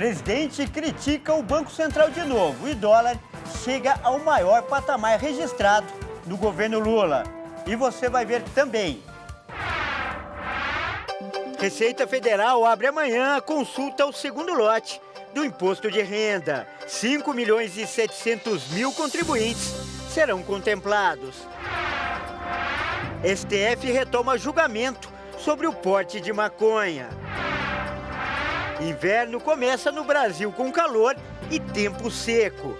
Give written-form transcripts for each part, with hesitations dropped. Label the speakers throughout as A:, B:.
A: Presidente critica o Banco Central de novo e dólar chega ao maior patamar registrado no governo Lula. E você vai ver também. Receita Federal abre amanhã a consulta ao segundo lote do Imposto de Renda. 5.700.000 contribuintes serão contemplados. STF retoma julgamento sobre o porte de maconha. Inverno começa no Brasil com calor e tempo seco.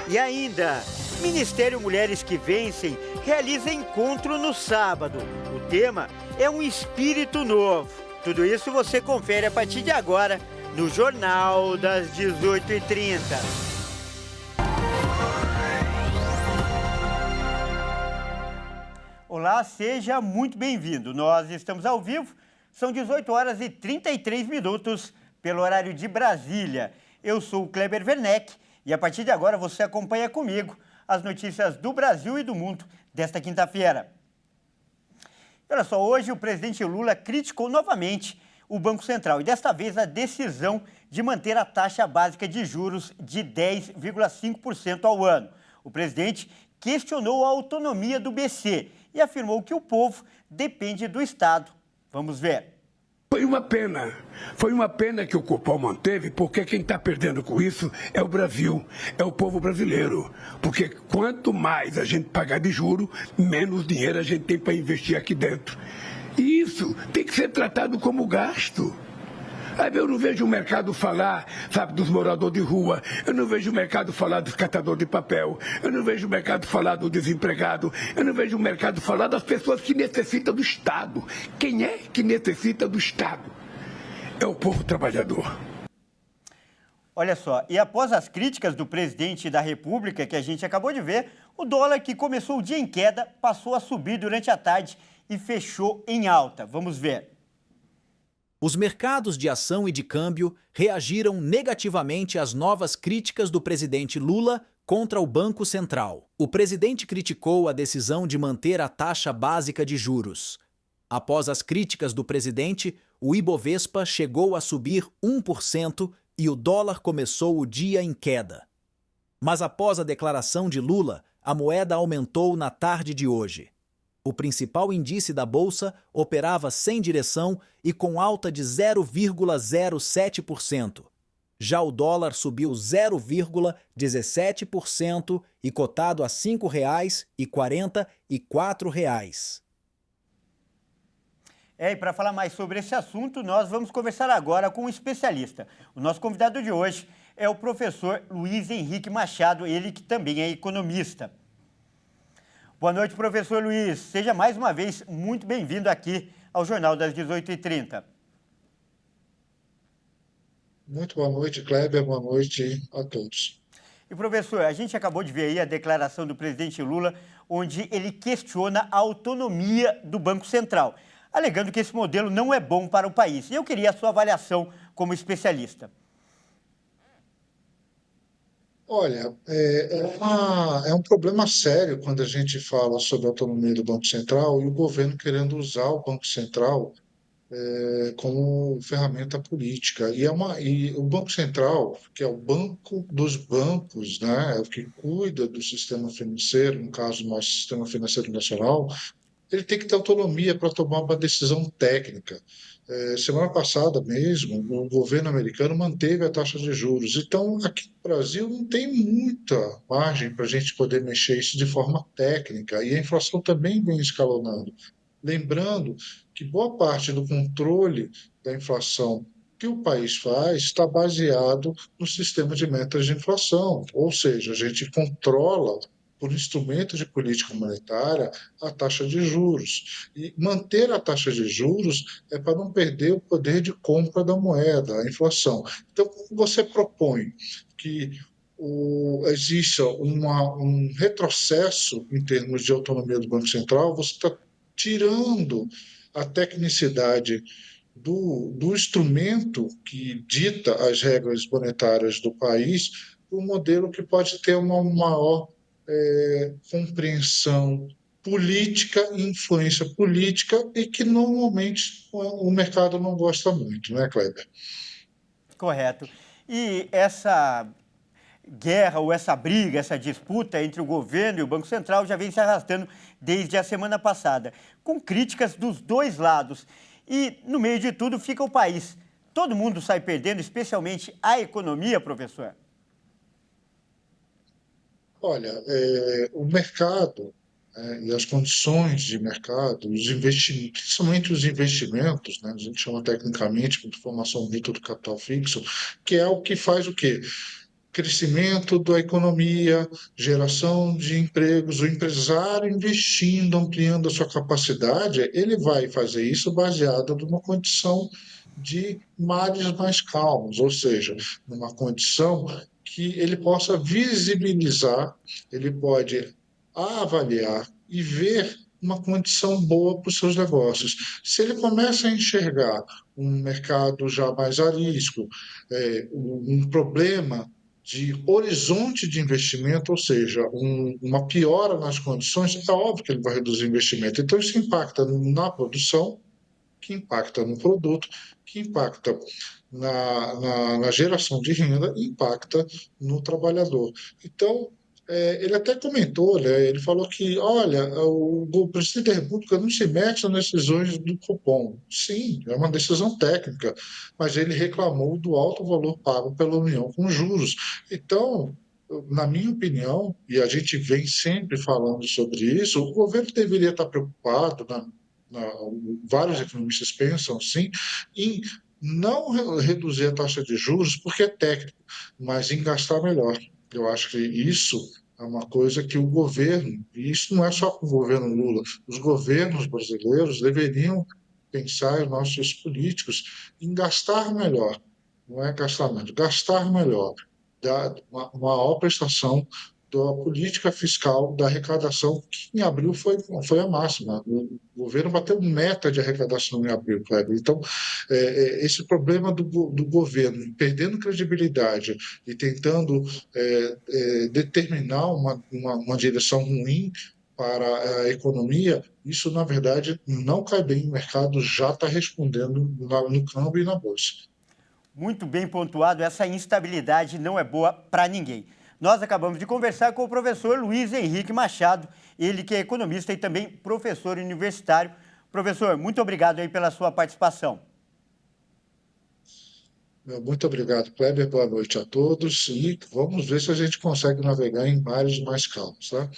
A: E ainda, Ministério Mulheres que Vencem realiza encontro no sábado. O tema é um espírito novo. Tudo isso você confere a partir de agora no Jornal das 18h30. Olá, seja muito bem-vindo. Nós estamos ao vivo, são 18 horas e 33 minutos pelo horário de Brasília. Eu sou o Kleber Werneck e a partir de agora você acompanha comigo as notícias do Brasil e do mundo desta quinta-feira. Olha só, hoje o presidente Lula criticou novamente o Banco Central e desta vez a decisão de manter a taxa básica de juros de 10,5% ao ano. O presidente questionou a autonomia do BC e afirmou que o povo depende do Estado. Vamos ver.
B: Foi uma pena que o Copom manteve, porque quem está perdendo com isso é o Brasil, é o povo brasileiro. Porque quanto mais a gente pagar de juro, menos dinheiro a gente tem para investir aqui dentro. E isso tem que ser tratado como gasto. Aí eu não vejo o mercado falar, sabe, dos moradores de rua, eu não vejo o mercado falar dos catadores de papel, eu não vejo o mercado falar do desempregado, eu não vejo o mercado falar das pessoas que necessitam do Estado. Quem é que necessita do Estado? É o povo trabalhador.
A: Olha só, e após as críticas do presidente da República, que a gente acabou de ver, o dólar, que começou o dia em queda, passou a subir durante a tarde e fechou em alta. Vamos ver.
C: Os mercados de ação e de câmbio reagiram negativamente às novas críticas do presidente Lula contra o Banco Central. O presidente criticou a decisão de manter a taxa básica de juros. Após as críticas do presidente, o Ibovespa chegou a subir 1% e o dólar começou o dia em queda. Mas após a declaração de Lula, a moeda aumentou na tarde de hoje. O principal índice da Bolsa operava sem direção e com alta de 0,07%. Já o dólar subiu 0,17% e cotado a R$ 5,44.
A: E para falar mais sobre esse assunto, nós vamos conversar agora com um especialista. O nosso convidado de hoje é o professor Luiz Henrique Machado, ele que também é economista. Boa noite, professor Luiz. Seja mais uma vez muito bem-vindo aqui ao Jornal das 18h30.
D: Muito boa noite, Kleber. Boa noite a todos.
A: E, professor, a gente acabou de ver aí a declaração do presidente Lula, onde ele questiona a autonomia do Banco Central, alegando que esse modelo não é bom para o país. E eu queria a sua avaliação como especialista.
D: Olha, é um problema sério quando a gente fala sobre a autonomia do Banco Central e o governo querendo usar o Banco Central como ferramenta política. E o Banco Central, que é o banco dos bancos, né, é o que cuida do sistema financeiro, no caso, nosso sistema financeiro nacional, ele tem que ter autonomia para tomar uma decisão técnica. Semana passada mesmo, o governo americano manteve a taxa de juros. Então, aqui no Brasil não tem muita margem para a gente poder mexer isso de forma técnica. E a inflação também vem escalonando. Lembrando que boa parte do controle da inflação que o país faz está baseado no sistema de metas de inflação. Ou seja, a gente controla por instrumento de política monetária, a taxa de juros. E manter a taxa de juros é para não perder o poder de compra da moeda, a inflação. Então, você propõe que exista um retrocesso em termos de autonomia do Banco Central, você está tirando a tecnicidade do instrumento que dita as regras monetárias do país, um modelo que pode ter uma maior compreensão política e influência política e que normalmente o mercado não gosta muito, né, Kleber?
A: Correto. E essa guerra ou essa briga, essa disputa entre o governo e o Banco Central já vem se arrastando desde a semana passada, com críticas dos dois lados. E, no meio de tudo, fica o país. Todo mundo sai perdendo, especialmente a economia, professor?
D: Olha, o mercado, e as condições de mercado, os investimentos, principalmente os investimentos, né, a gente chama tecnicamente de formação bruta do capital fixo, que é o que faz o quê? Crescimento da economia, geração de empregos, o empresário investindo, ampliando a sua capacidade, ele vai fazer isso baseado numa condição de mares mais calmos, ou seja, numa condição que ele possa visibilizar, ele pode avaliar e ver uma condição boa para os seus negócios. Se ele começa a enxergar um mercado já mais a risco, um problema de horizonte de investimento, ou seja, uma piora nas condições, é óbvio que ele vai reduzir o investimento. Então, isso impacta na produção, que impacta no produto, que impacta na geração de renda e impacta no trabalhador. Então, ele até comentou, né, ele falou que, olha, o presidente da República não se mete nas decisões do Copom. Sim, é uma decisão técnica, mas ele reclamou do alto valor pago pela União com juros. Então, na minha opinião, e a gente vem sempre falando sobre isso, o governo deveria estar preocupado, vários economistas pensam sim, em não reduzir a taxa de juros, porque é técnico, mas em gastar melhor. Eu acho que isso é uma coisa que o governo, e isso não é só com o governo Lula, os governos brasileiros deveriam pensar, os nossos políticos, em gastar melhor, não é gastar menos, gastar melhor, dar uma maior prestação da política fiscal, da arrecadação, que em abril foi a máxima. O governo bateu meta de arrecadação em abril, Kleber. Então, esse problema do governo perdendo credibilidade e tentando determinar uma direção ruim para a economia, isso, na verdade, não cai bem. O mercado já está respondendo no câmbio e na bolsa.
A: Muito bem pontuado, essa instabilidade não é boa para ninguém. Nós acabamos de conversar com o professor Luiz Henrique Machado, ele que é economista e também professor universitário. Professor, muito obrigado aí pela sua participação.
D: Muito obrigado, Kleber. Boa noite a todos e vamos ver se a gente consegue navegar em mares mais calmos, tá?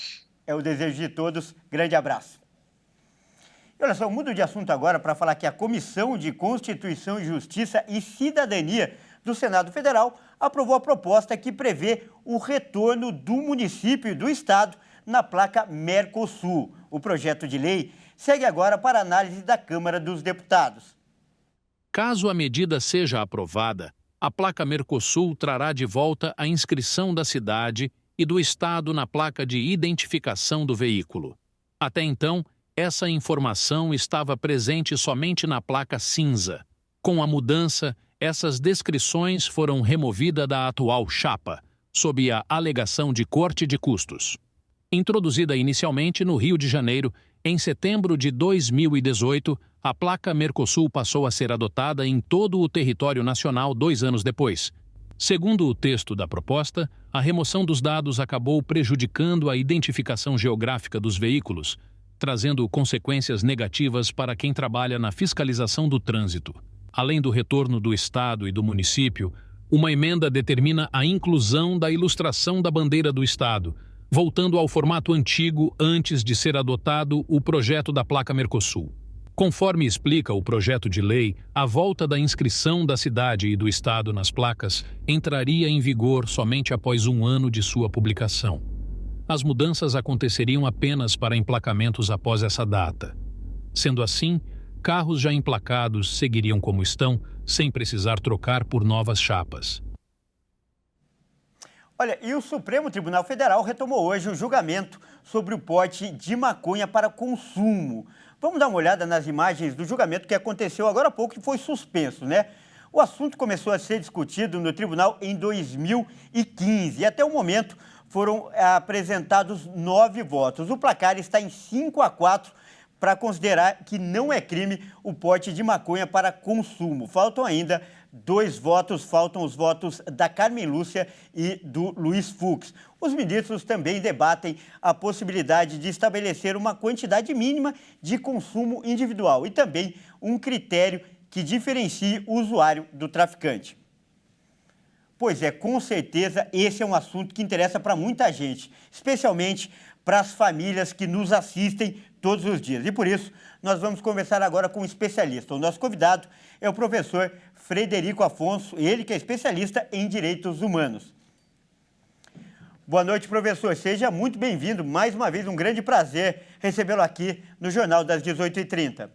A: É o desejo de todos. Grande abraço. E olha só, eu mudo de assunto agora para falar que a Comissão de Constituição e Justiça e Cidadania do Senado Federal aprovou a proposta que prevê o retorno do município e do estado na placa Mercosul. O projeto de lei segue agora para análise da Câmara dos Deputados.
E: Caso a medida seja aprovada, a placa Mercosul trará de volta a inscrição da cidade e do estado na placa de identificação do veículo. Até então, essa informação estava presente somente na placa cinza. Com a mudança, essas descrições foram removidas da atual chapa, sob a alegação de corte de custos. Introduzida inicialmente no Rio de Janeiro, em setembro de 2018, a placa Mercosul passou a ser adotada em todo o território nacional 2 anos depois. Segundo o texto da proposta, a remoção dos dados acabou prejudicando a identificação geográfica dos veículos, trazendo consequências negativas para quem trabalha na fiscalização do trânsito. Além do retorno do Estado e do município, uma emenda determina a inclusão da ilustração da bandeira do Estado, voltando ao formato antigo antes de ser adotado o projeto da placa Mercosul. Conforme explica o projeto de lei, a volta da inscrição da cidade e do Estado nas placas entraria em vigor somente após 1 ano de sua publicação. As mudanças aconteceriam apenas para emplacamentos após essa data. Sendo assim, carros já emplacados seguiriam como estão, sem precisar trocar por novas chapas.
A: Olha, e o Supremo Tribunal Federal retomou hoje o julgamento sobre o porte de maconha para consumo. Vamos dar uma olhada nas imagens do julgamento que aconteceu agora há pouco e foi suspenso, né? O assunto começou a ser discutido no tribunal em 2015 e até o momento foram apresentados 9 votos. O placar está em 5-4 para considerar que não é crime o porte de maconha para consumo. Faltam ainda 2 votos, faltam os votos da Carmen Lúcia e do Luiz Fux. Os ministros também debatem a possibilidade de estabelecer uma quantidade mínima de consumo individual e também um critério que diferencie o usuário do traficante. Pois é, com certeza esse é um assunto que interessa para muita gente, especialmente para as famílias que nos assistem todos os dias. E por isso, nós vamos conversar agora com um especialista. O nosso convidado é o professor Frederico Afonso, ele que é especialista em direitos humanos. Boa noite, professor. Seja muito bem-vindo. Mais uma vez, um grande prazer recebê-lo aqui no Jornal das 18h30.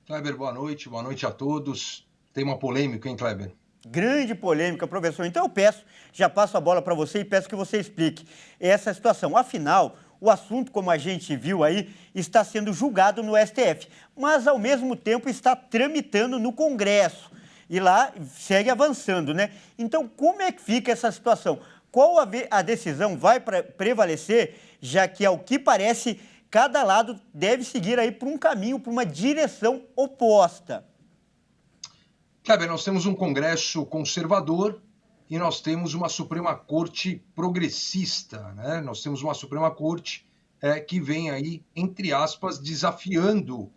F: Kleber, boa noite a todos. Tem uma polêmica, hein, Kleber?
A: Grande polêmica, professor. Então eu peço, já passo a bola para você e peço que você explique essa situação. Afinal, o assunto, como a gente viu aí, está sendo julgado no STF, mas ao mesmo tempo está tramitando no Congresso e lá segue avançando, né? Então, como é que fica essa situação? Qual a decisão vai prevalecer, já que, ao que parece, cada lado deve seguir aí por um caminho, por uma direção oposta?
F: Kleber, nós temos um Congresso conservador e nós temos uma Suprema Corte progressista, né? Nós temos uma Suprema Corte que vem aí, entre aspas, desafiando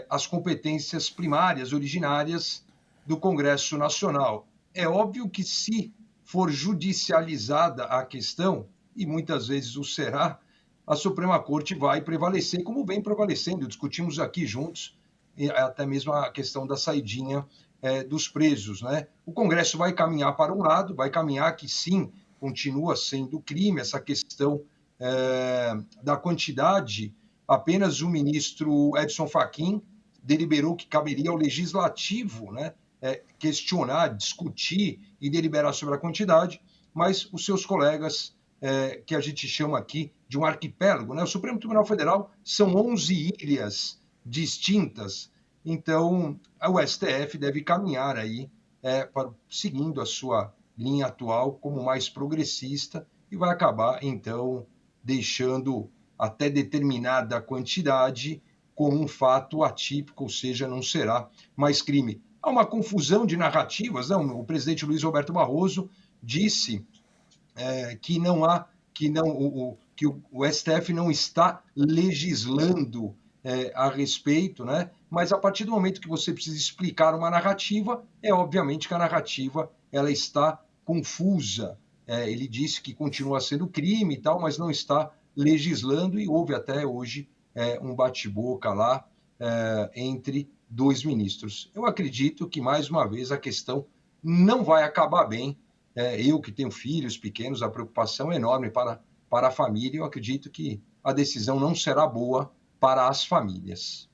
F: as competências primárias, originárias do Congresso Nacional. É óbvio que se for judicializada a questão, e muitas vezes o será, a Suprema Corte vai prevalecer, como vem prevalecendo. Discutimos aqui juntos, até mesmo a questão da saidinha dos presos, né? O Congresso vai caminhar para um lado, vai caminhar que sim, continua sendo crime essa questão da quantidade. Apenas o ministro Edson Fachin deliberou que caberia ao Legislativo, né, questionar, discutir e deliberar sobre a quantidade, mas os seus colegas, que a gente chama aqui de um arquipélago, né? O Supremo Tribunal Federal são 11 ilhas distintas. Então, o STF deve caminhar aí, seguindo a sua linha atual como mais progressista e vai acabar, então, deixando até determinada quantidade como um fato atípico, ou seja, não será mais crime. Há uma confusão de narrativas, né? O presidente Luiz Roberto Barroso disse que o STF não está legislando a respeito, né? Mas a partir do momento que você precisa explicar uma narrativa, obviamente que a narrativa ela está confusa. Ele disse que continua sendo crime e tal, mas não está legislando, e houve até hoje um bate-boca lá entre 2 ministros. Eu acredito que, mais uma vez, a questão não vai acabar bem. Eu que tenho filhos pequenos, a preocupação é enorme para a família, eu acredito que a decisão não será boa para as famílias.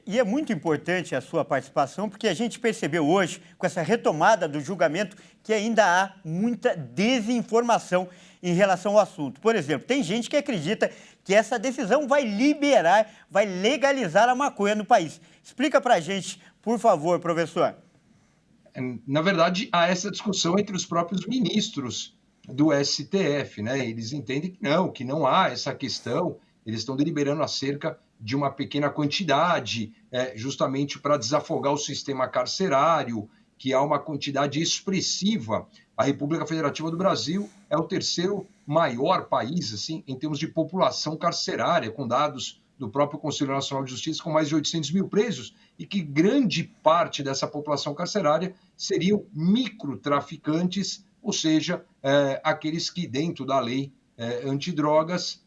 A: E é muito importante a sua participação, porque a gente percebeu hoje, com essa retomada do julgamento, que ainda há muita desinformação em relação ao assunto. Por exemplo, tem gente que acredita que essa decisão vai liberar, vai legalizar a maconha no país. Explica pra gente, por favor, professor.
F: Na verdade, há essa discussão entre os próprios ministros do STF, né? Eles entendem que não há essa questão, eles estão deliberando acerca de uma pequena quantidade, justamente para desafogar o sistema carcerário, que há uma quantidade expressiva. A República Federativa do Brasil é o 3º maior país, assim, em termos de população carcerária, com dados do próprio Conselho Nacional de Justiça, com mais de 800 mil presos, e que grande parte dessa população carcerária seriam microtraficantes, ou seja, aqueles que, dentro da lei antidrogas,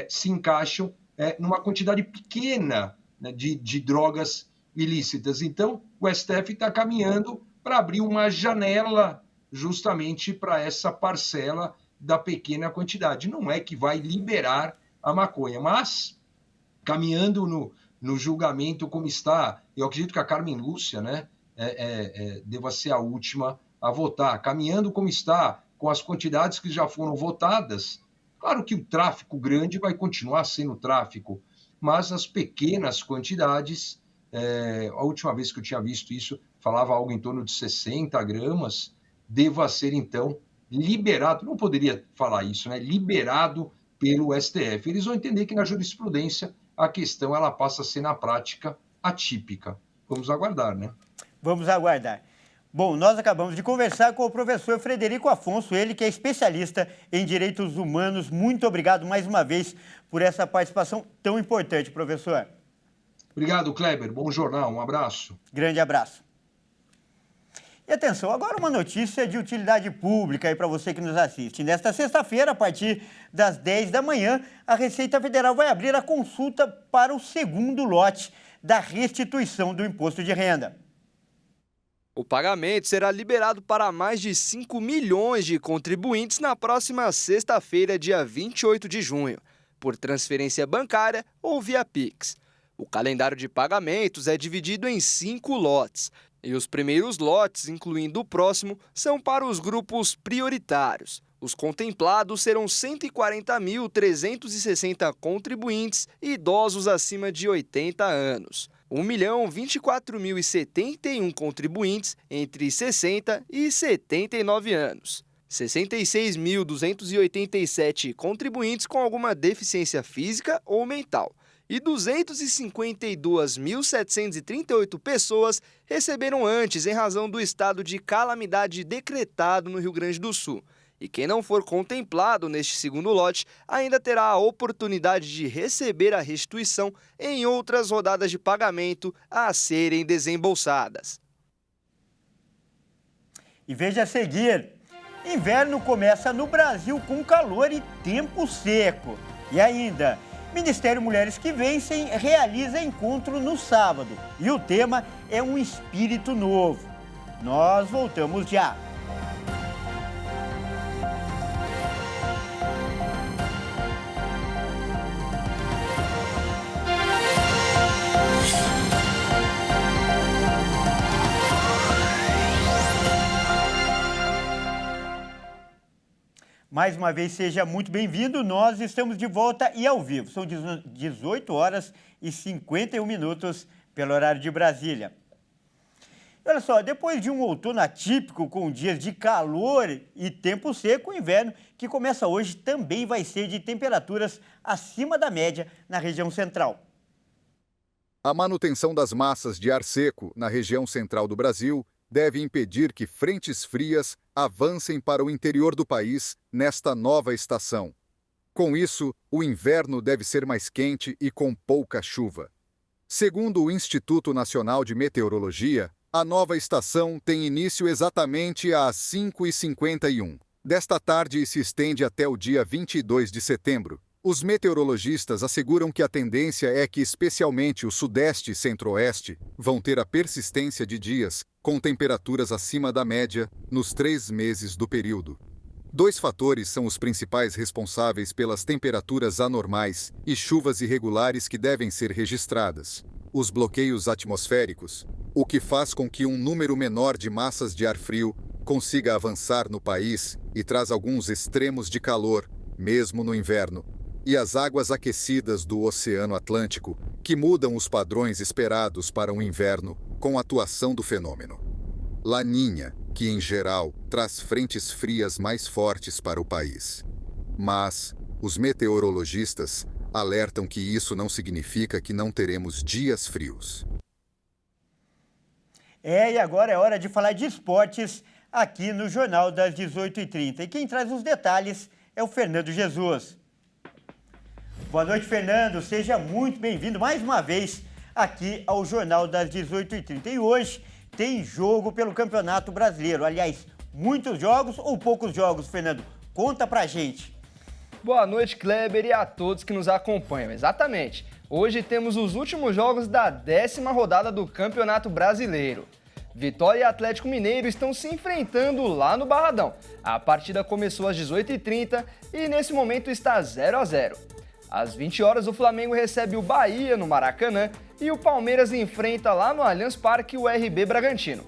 F: se encaixam numa quantidade pequena, né, de drogas ilícitas. Então, o STF está caminhando para abrir uma janela justamente para essa parcela da pequena quantidade. Não é que vai liberar a maconha, mas caminhando no julgamento como está, eu acredito que a Carmen Lúcia, né, deva ser a última a votar. Caminhando como está, com as quantidades que já foram votadas, claro que o tráfico grande vai continuar sendo tráfico, mas as pequenas quantidades, a última vez que eu tinha visto isso, falava algo em torno de 60 gramas, deva ser, então, liberado, não poderia falar isso, né? Liberado pelo STF. Eles vão entender que na jurisprudência a questão ela passa a ser, na prática, atípica. Vamos aguardar, né?
A: Vamos aguardar. Bom, nós acabamos de conversar com o professor Frederico Afonso, ele que é especialista em direitos humanos. Muito obrigado mais uma vez por essa participação tão importante, professor.
F: Obrigado, Kleber. Bom jornal. Um abraço.
A: Grande abraço. E atenção, agora uma notícia de utilidade pública aí para você que nos assiste. Nesta sexta-feira, a partir das 10 da manhã, a Receita Federal vai abrir a consulta para o segundo lote da restituição do imposto de renda.
G: O pagamento será liberado para mais de 5 milhões de contribuintes na próxima sexta-feira, dia 28 de junho, por transferência bancária ou via Pix. O calendário de pagamentos é dividido em 5 lotes, e os primeiros lotes, incluindo o próximo, são para os grupos prioritários. Os contemplados serão 140.360 contribuintes e idosos acima de 80 anos. 1.024.071 contribuintes entre 60 e 79 anos. 66.287 contribuintes com alguma deficiência física ou mental. E 252.738 pessoas receberam antes em razão do estado de calamidade decretado no Rio Grande do Sul. E quem não for contemplado neste segundo lote ainda terá a oportunidade de receber a restituição em outras rodadas de pagamento a serem desembolsadas.
A: E veja a seguir, inverno começa no Brasil com calor e tempo seco. E ainda, Ministério Mulheres que Vencem realiza encontro no sábado. E o tema é um espírito novo. Nós voltamos já. Mais uma vez, seja muito bem-vindo. Nós estamos de volta e ao vivo. São 18 horas e 51 minutos pelo horário de Brasília. E olha só, depois de um outono atípico com dias de calor e tempo seco, o inverno, que começa hoje, também vai ser de temperaturas acima da média na região central.
H: A manutenção das massas de ar seco na região central do Brasil deve impedir que frentes frias avancem para o interior do país nesta nova estação. Com isso, o inverno deve ser mais quente e com pouca chuva. Segundo o Instituto Nacional de Meteorologia, a nova estação tem início exatamente às 5h51 desta tarde e se estende até o dia 22 de setembro. Os meteorologistas asseguram que a tendência é que especialmente o sudeste e centro-oeste vão ter a persistência de dias com temperaturas acima da média nos 3 meses do período. 2 fatores são os principais responsáveis pelas temperaturas anormais e chuvas irregulares que devem ser registradas: os bloqueios atmosféricos, o que faz com que um número menor de massas de ar frio consiga avançar no país e traz alguns extremos de calor, mesmo no inverno, e as águas aquecidas do Oceano Atlântico, que mudam os padrões esperados para um inverno com a atuação do fenômeno Laninha, que em geral traz frentes frias mais fortes para o país. Mas os meteorologistas alertam que isso não significa que não teremos dias frios.
A: E agora é hora de falar de esportes aqui no Jornal das 18h30. E quem traz os detalhes é o Fernando Jesus. Boa noite, Fernando. Seja muito bem-vindo mais uma vez aqui ao Jornal das 18h30. E hoje tem jogo pelo Campeonato Brasileiro. Aliás, muitos jogos ou poucos jogos, Fernando? Conta pra gente.
I: Boa noite, Kleber, e a todos que nos acompanham. Exatamente. Hoje temos os últimos jogos da 10ª rodada do Campeonato Brasileiro. Vitória e Atlético Mineiro estão se enfrentando lá no Barradão. A partida começou às 18h30 e nesse momento está 0-0. Às 20 horas, o Flamengo recebe o Bahia no Maracanã e o Palmeiras enfrenta lá no Allianz Parque o RB Bragantino.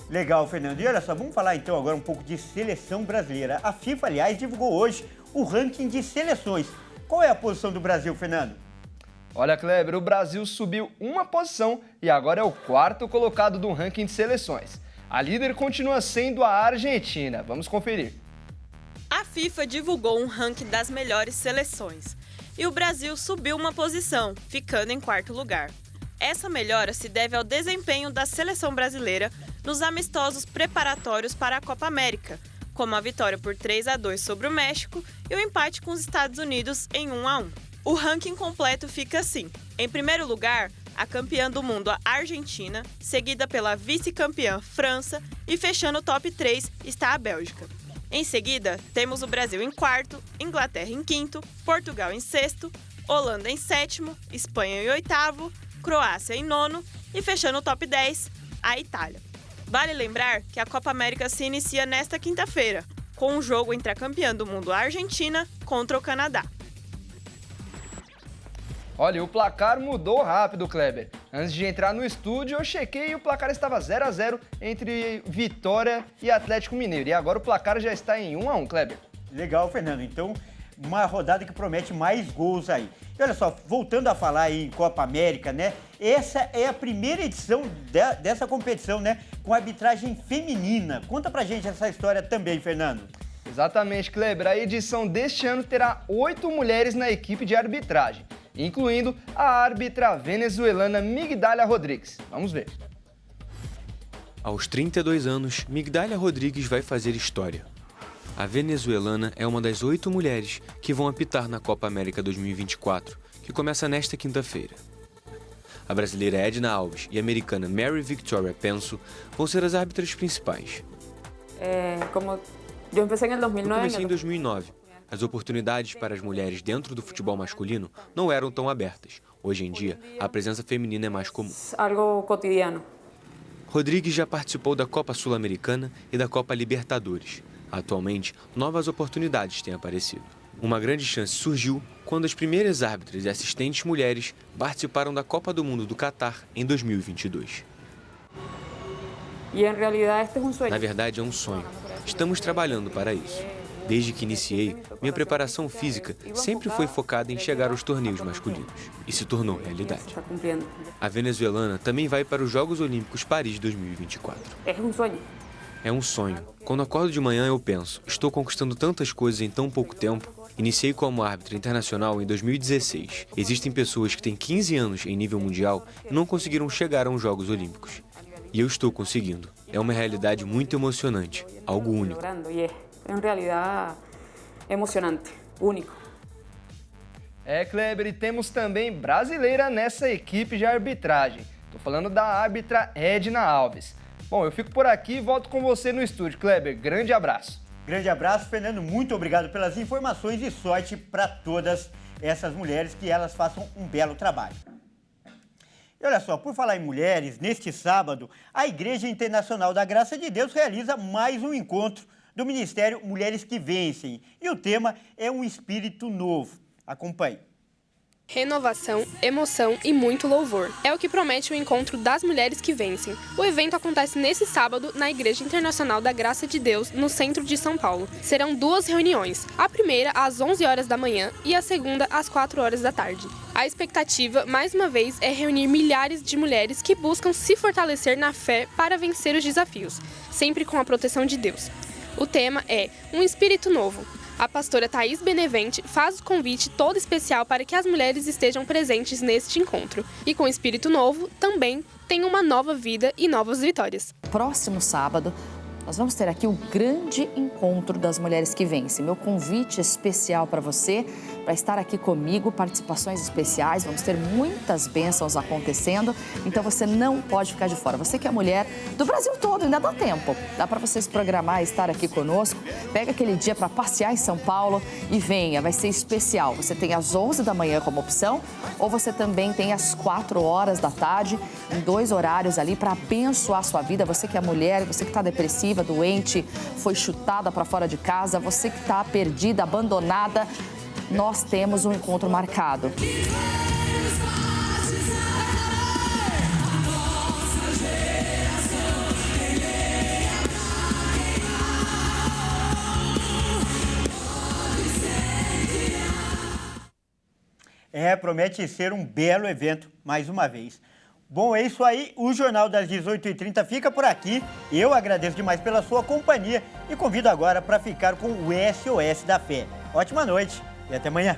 A: Legal, Fernando. E olha só, vamos falar então agora um pouco de seleção brasileira. A FIFA, aliás, divulgou hoje o ranking de seleções. Qual é a posição do Brasil, Fernando?
I: Olha, Kleber, o Brasil subiu uma posição e agora é o 4º colocado do ranking de seleções. A líder continua sendo a Argentina. Vamos conferir.
J: A FIFA divulgou um ranking das melhores seleções e o Brasil subiu uma posição, ficando em 4º lugar. Essa melhora se deve ao desempenho da seleção brasileira nos amistosos preparatórios para a Copa América, como a vitória por 3-2 sobre o México e o empate com os Estados Unidos em 1-1. O ranking completo fica assim. Em primeiro lugar, a campeã do mundo, a Argentina, seguida pela vice-campeã França e fechando o top 3 está a Bélgica. Em seguida, temos o Brasil em quarto, Inglaterra em quinto, Portugal em sexto, Holanda em sétimo, Espanha em oitavo, Croácia em nono e fechando o top 10, a Itália. Vale lembrar que a Copa América se inicia nesta quinta-feira, com um jogo entre a campeã do mundo, a Argentina, contra o Canadá.
I: Olha, o placar mudou rápido, Kleber. Antes de entrar no estúdio, eu chequei e o placar estava 0-0 entre Vitória e Atlético Mineiro. E agora o placar já está em 1-1, Kleber.
A: Legal, Fernando. Então, uma rodada que promete mais gols aí. E olha só, voltando a falar aí em Copa América, né? Essa é a primeira edição dessa competição, né? Com arbitragem feminina. Conta pra gente essa história também, Fernando.
I: Exatamente, Kleber. A edição deste ano terá 8 mulheres na equipe de arbitragem, incluindo a árbitra venezuelana Migdalia Rodrigues. Vamos ver.
K: Aos 32 anos, Migdalia Rodrigues vai fazer história. A venezuelana é uma das 8 mulheres que vão apitar na Copa América 2024, que começa nesta quinta-feira. A brasileira Edna Alves e a americana Mary Victoria Penso vão ser as árbitras principais. Eu comecei em 2009. As oportunidades para as mulheres dentro do futebol masculino não eram tão abertas. Hoje em dia, a presença feminina é mais comum.
L: Algo cotidiano.
K: Rodrigues já participou da Copa Sul-Americana e da Copa Libertadores. Atualmente, novas oportunidades têm aparecido. Uma grande chance surgiu quando as primeiras árbitras e assistentes mulheres participaram da Copa do Mundo do Catar em 2022. Na verdade, é um sonho. Estamos trabalhando para isso. Desde que iniciei, minha preparação física sempre foi focada em chegar aos torneios masculinos. E se tornou realidade. A venezuelana também vai para os Jogos Olímpicos Paris 2024. É um sonho. Quando acordo de manhã eu penso, estou conquistando tantas coisas em tão pouco tempo. Iniciei como árbitra internacional em 2016. Existem pessoas que têm 15 anos em nível mundial e não conseguiram chegar aos Jogos Olímpicos. E eu estou conseguindo. É uma realidade muito emocionante, algo único.
L: Em realidade, emocionante, único.
I: Kleber, e temos também brasileira nessa equipe de arbitragem. Estou falando da árbitra Edna Alves. Bom, eu fico por aqui e volto com você no estúdio. Kleber, grande abraço.
A: Grande abraço, Fernando. Muito obrigado pelas informações e sorte para todas essas mulheres, que elas façam um belo trabalho. E olha só, por falar em mulheres, neste sábado, a Igreja Internacional da Graça de Deus realiza mais um encontro do Ministério Mulheres que Vencem. E o tema é um espírito novo. Acompanhe.
M: Renovação, emoção e muito louvor. É o que promete o encontro das mulheres que vencem. O evento acontece nesse sábado na Igreja Internacional da Graça de Deus, no centro de São Paulo. Serão 2 reuniões, a primeira às 11 horas da manhã e a segunda às 4 horas da tarde. A expectativa, mais uma vez, é reunir milhares de mulheres que buscam se fortalecer na fé para vencer os desafios, sempre com a proteção de Deus. O tema é um espírito novo. A pastora Thaís Benevente faz o convite todo especial para que as mulheres estejam presentes neste encontro. E com espírito novo, também tem uma nova vida e novas vitórias.
N: Próximo sábado, nós vamos ter aqui o grande encontro das mulheres que vencem. Meu convite especial para você, para estar aqui comigo, participações especiais, vamos ter muitas bênçãos acontecendo, então você não pode ficar de fora. Você que é mulher do Brasil todo, ainda dá tempo. Dá para você se programar e estar aqui conosco. Pega aquele dia para passear em São Paulo e venha, vai ser especial. Você tem às 11 da manhã como opção, ou você também tem às 4 horas da tarde, em 2 horários ali para abençoar a sua vida. Você que é mulher, você que está depressiva, doente, foi chutada para fora de casa, você que está perdida, abandonada, nós temos um encontro marcado.
A: Promete ser um belo evento, mais uma vez. Bom, é isso aí. O Jornal das 18h30 fica por aqui. Eu agradeço demais pela sua companhia e convido agora para ficar com o SOS da Fé. Ótima noite e até amanhã.